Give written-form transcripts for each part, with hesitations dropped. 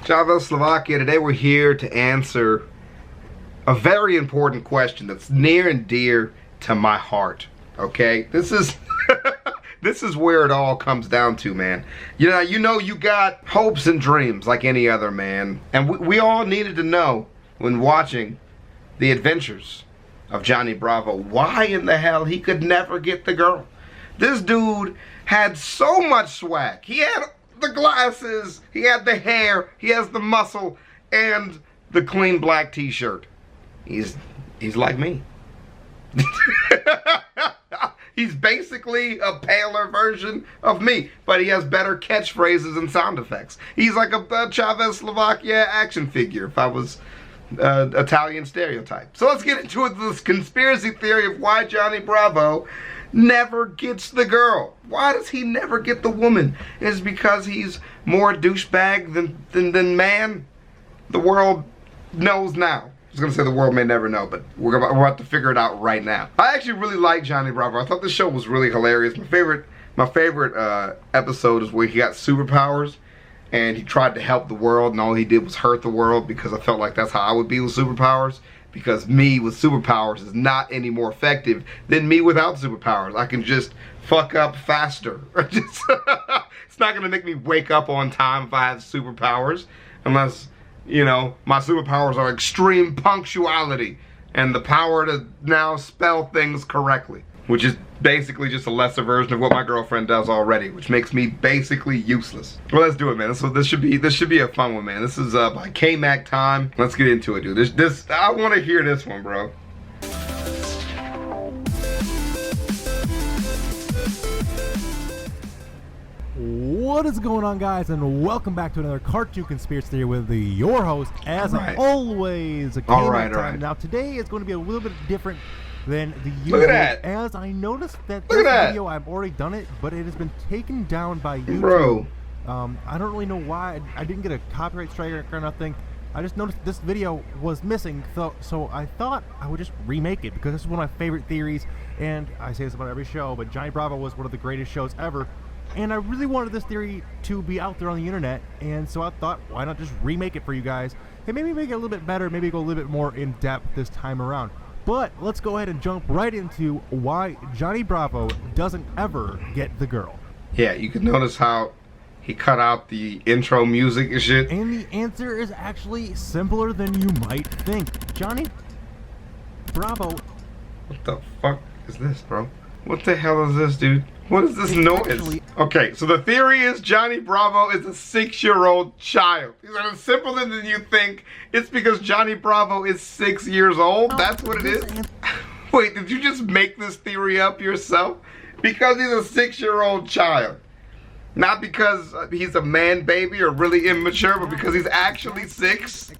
ChavezzSlovakia. Today we're here to answer a very important question that's near and dear to my heart. Okay, this is this is where it all comes down to, man. You know, you got hopes and dreams like any other man, and we all needed to know when watching the adventures of Johnny Bravo why in the hell he could never get the girl. This dude had so much swag. He had the glasses, he had the hair, he has the muscle, and the clean black t-shirt. He's like me. He's basically a paler version of me, but he has better catchphrases and sound effects. He's like a ChavezzSlovakia action figure if I was Italian stereotype. So let's get into this conspiracy theory of why Johnny Bravo never gets the girl. Why does he never get the woman? Is it because he's more douchebag than man? The world knows now. I was gonna say the world may never know, but we're about to figure it out right now. I actually really like Johnny Bravo. I thought this show was really hilarious. My favorite episode is where he got superpowers and he tried to help the world, and all he did was hurt the world, because I felt like that's how I would be with superpowers. Because me with superpowers is not any more effective than me without superpowers. I can just fuck up faster. It's not gonna make me wake up on time if I have superpowers, unless, you know, my superpowers are extreme punctuality and the power to now spell things correctly, which is basically just a lesser version of what my girlfriend does already, which makes me basically useless. Well, let's do it, man. So this should be a fun one, man. This is by K-Mac time. Let's get into it, dude. This I want to hear this one, bro. What is going on, guys, and welcome back to another cartoon conspiracy theory with your host, as always, K-Mac time. Now today is going to be a little bit different than the usual. Look at that. As I noticed that this video, I've already done it, but it has been taken down by YouTube. Bro. I don't really know why. I didn't get a copyright strike or nothing. I just noticed this video was missing, so I thought I would just remake it, because this is one of my favorite theories, and I say this about every show, but Johnny Bravo was one of the greatest shows ever, and I really wanted this theory to be out there on the internet, and so I thought, why not just remake it for you guys, and maybe make it a little bit better, maybe go a little bit more in depth this time around. But let's go ahead and jump right into why Johnny Bravo doesn't ever get the girl. Yeah, you can notice how he cut out the intro music and shit. And the answer is actually simpler than you might think. Johnny Bravo. What the fuck is this, bro? What the hell is this, dude? What is this noise? Okay, so the theory is Johnny Bravo is a 6-year-old child. Is that simpler than you think? It's because Johnny Bravo is 6 years old? That's what it is? Wait, did you just make this theory up yourself? Because he's a 6-year-old child. Not because he's a man baby or really immature, but because he's actually 6?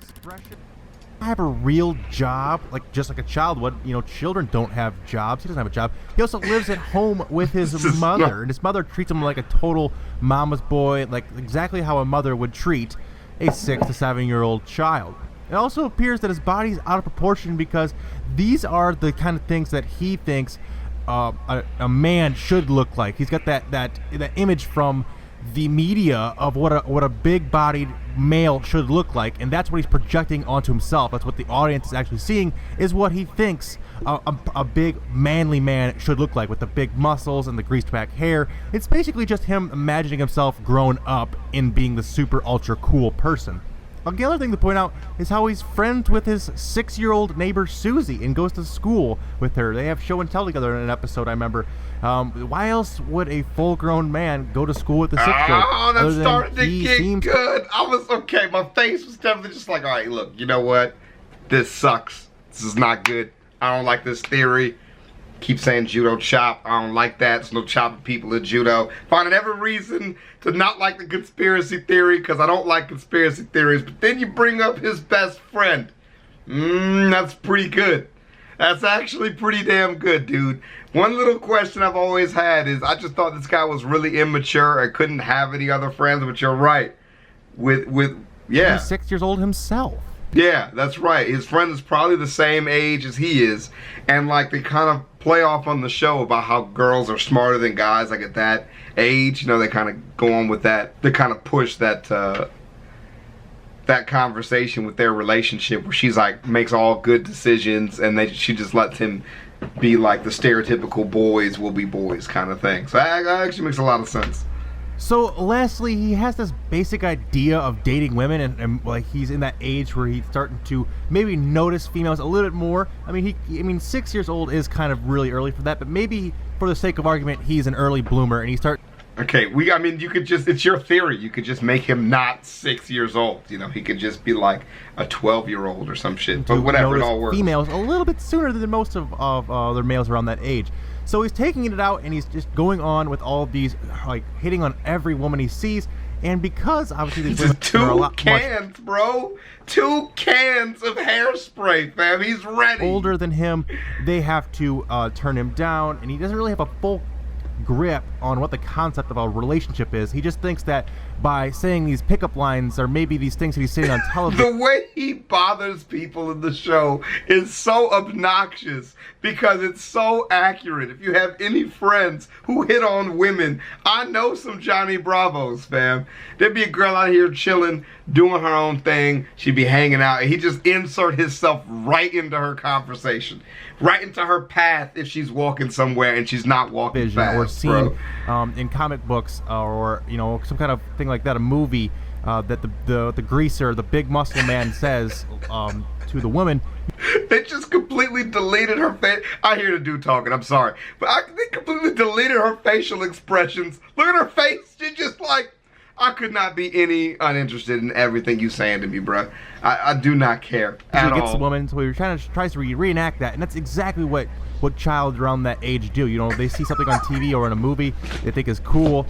I have a real job, like just like a child would. You know, children don't have jobs. He doesn't have a job. He also lives at home with his mother, and his mother treats him like a total mama's boy, like exactly how a mother would treat a 6 to 7-year-old child. It also appears that his body's out of proportion, because these are the kind of things that he thinks a man should look like. He's got that image from the media of what a big-bodied male should look like, and that's what he's projecting onto himself. That's what the audience is actually seeing, is what he thinks a big manly man should look like, with the big muscles and the greased back hair. It's basically just him imagining himself grown up in being the super ultra cool person. The other thing to point out is how he's friends with his 6-year-old neighbor Susie and goes to school with her. They have show and tell together in an episode, I remember. Why else would a full-grown man go to school with a 6-year-old? Oh, that's starting to get good. I was, okay, my face was definitely just like, all right, look, you know what? This sucks. This is not good. I don't like this theory. Keep saying judo chop. I don't like that. There's no chopping people in judo. Finding every reason to not like the conspiracy theory, because I don't like conspiracy theories. But then you bring up his best friend. That's pretty good. That's actually pretty damn good, dude. One little question I've always had is, I just thought this guy was really immature and couldn't have any other friends, but you're right. Yeah. He's 6 years old himself. Yeah, that's right. His friend is probably the same age as he is. And like, they kind of play off on the show about how girls are smarter than guys, like at that age. You know, they kind of go on with that. They kind of push that that conversation with their relationship where she's like makes all good decisions and she just lets him be like the stereotypical boys will be boys kind of thing. So that actually makes a lot of sense. So lastly, he has this basic idea of dating women, and like he's in that age where he's starting to maybe notice females a little bit more. I mean 6 years old is kind of really early for that, but maybe for the sake of argument, he's an early bloomer and he starts. Okay, you could just, it's your theory. You could just make him not 6 years old. You know, he could just be like a 12-year-old or some shit. But whatever, it all works. Females a little bit sooner than most of other males around that age. So he's taking it out and he's just going on with all of these, like hitting on every woman he sees. And because obviously these women are a lot cans, bro. 2 cans of hairspray, fam. He's ready. Older than him, they have to turn him down, and he doesn't really have a full grip on what the concept of a relationship is. He just thinks that by saying these pickup lines or maybe these things that he's saying on television. The way he bothers people in the show is so obnoxious because it's so accurate. If you have any friends who hit on women, I know some Johnny Bravos, fam. There'd be a girl out here chilling, doing her own thing. She'd be hanging out, and he'd just insert himself right into her conversation, right into her path if she's walking somewhere and she's not walking fast, or seen in comic books or some kind of thing like that, a movie that the greaser, the big muscle man says to the woman. They just completely deleted her face. I hear the dude talking, I'm sorry. But they completely deleted her facial expressions. Look at her face. She's just like, I could not be any uninterested in everything you saying to me, bro. I do not care at all. He gets the woman, so he tries to reenact that, and that's exactly what child around that age do. They see something on TV or in a movie they think is cool.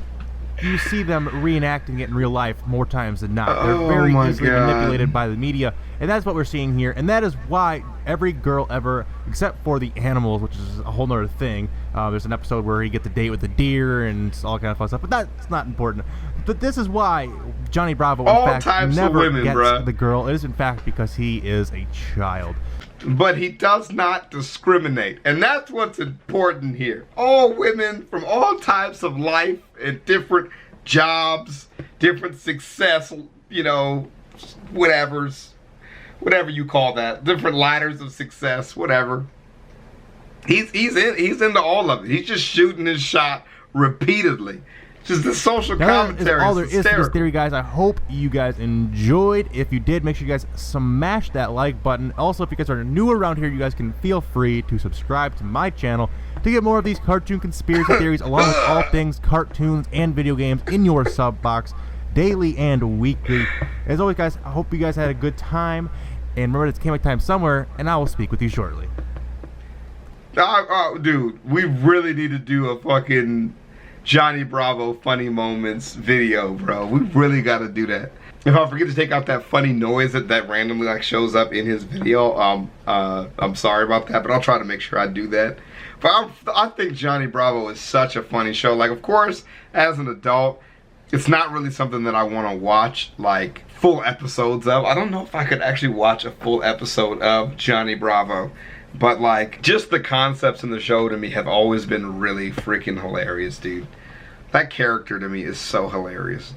You see them reenacting it in real life more times than not. They're very easily manipulated by the media, and that's what we're seeing here. And that is why every girl ever, except for the animals, which is a whole nother thing. There's an episode where he gets a date with a deer and all kind of fun stuff, but that's not important. But this is why Johnny Bravo, in fact, never gets the girl. It is, in fact, because he is a child. But he does not discriminate, and that's what's important here. All women from all types of life and different jobs, different success, whatever you call that, different ladders of success, whatever. He's into all of it. He's just shooting his shot repeatedly. Just the social commentary. All there is to this theory, guys. I hope you guys enjoyed. If you did, make sure you guys smash that like button. Also, if you guys are new around here, you guys can feel free to subscribe to my channel to get more of these cartoon conspiracy theories, along with all things cartoons and video games in your sub box, daily and weekly. As always, guys, I hope you guys had a good time. And remember, it's Comic Time somewhere, and I will speak with you shortly. Dude, we really need to do a fucking Johnny Bravo funny moments video, bro. We really got to do that. If I forget to take out that funny noise that randomly shows up in his video, I'm sorry about that, but I'll try to make sure I do that. But I think Johnny Bravo is such a funny show. Of course, as an adult, it's not really something that I want to watch full episodes of. I don't know if I could actually watch a full episode of Johnny Bravo. But just the concepts in the show to me have always been really freaking hilarious, dude. That character to me is so hilarious.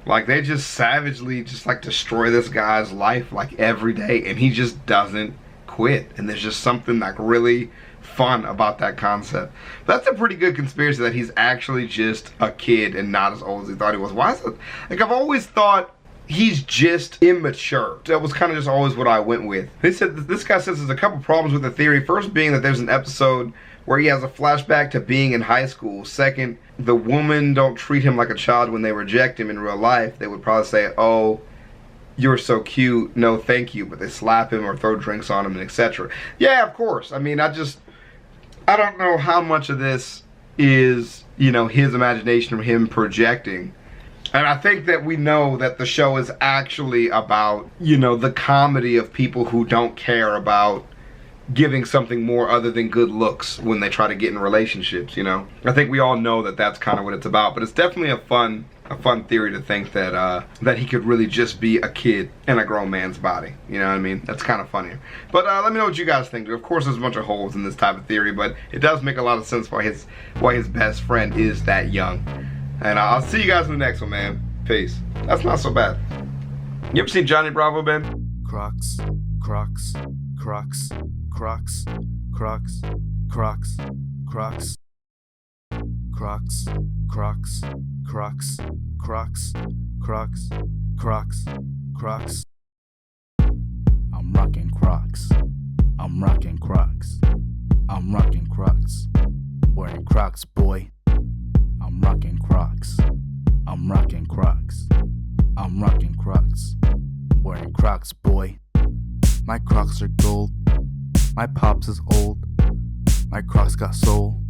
They just savagely destroy this guy's life every day, and he just doesn't quit. And there's just something really fun about that concept. That's a pretty good conspiracy that he's actually just a kid and not as old as he thought he was. Why is it? I've always thought he's just immature. That was kind of just always what I went with. This guy says there's a couple problems with the theory. First being that there's an episode where he has a flashback to being in high school. Second, the women don't treat him like a child when they reject him in real life. They would probably say, oh, you're so cute, no thank you, but they slap him or throw drinks on him and etc. Yeah, of course. I don't know how much of this is, his imagination or him projecting. And I think that we know that the show is actually about, the comedy of people who don't care about giving something more other than good looks when they try to get in relationships, I think we all know that that's kind of what it's about. But it's definitely a fun theory to think that that he could really just be a kid in a grown man's body. You know what I mean? That's kind of funny. But let me know what you guys think. Of course, there's a bunch of holes in this type of theory, but it does make a lot of sense why his best friend is that young. And I'll see you guys in the next one, man. Peace. That's not so bad. You ever seen Johnny Bravo, Ben? Crocs, Crocs, Crocs, Crocs, Crocs, Crocs, Crocs, Crocs, Crocs, Crocs, Crocs, Crocs, Crocs, Crocs. I'm rocking Crocs. I'm rocking Crocs. I'm rocking Crocs. Wearing Crocs, boy. I'm rocking Crocs. I'm rocking Crocs. I'm rocking Crocs. Wearing Crocs, boy. My Crocs are gold. My pops is old. My Crocs got soul.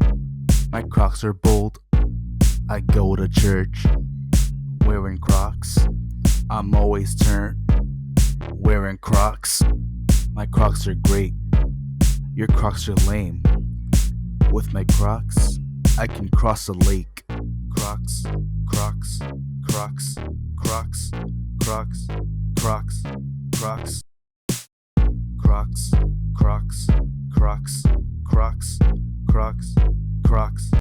My Crocs are bold. I go to church wearing Crocs. I'm always turned wearing Crocs. My Crocs are great. Your Crocs are lame. With my Crocs, I can cross a lake. Crocs, Crocs, Crocs, Crocs, Crocs, Crocs, Crocs, Crocs, Crocs, Crocs, Crocs, Crocs, Crocs.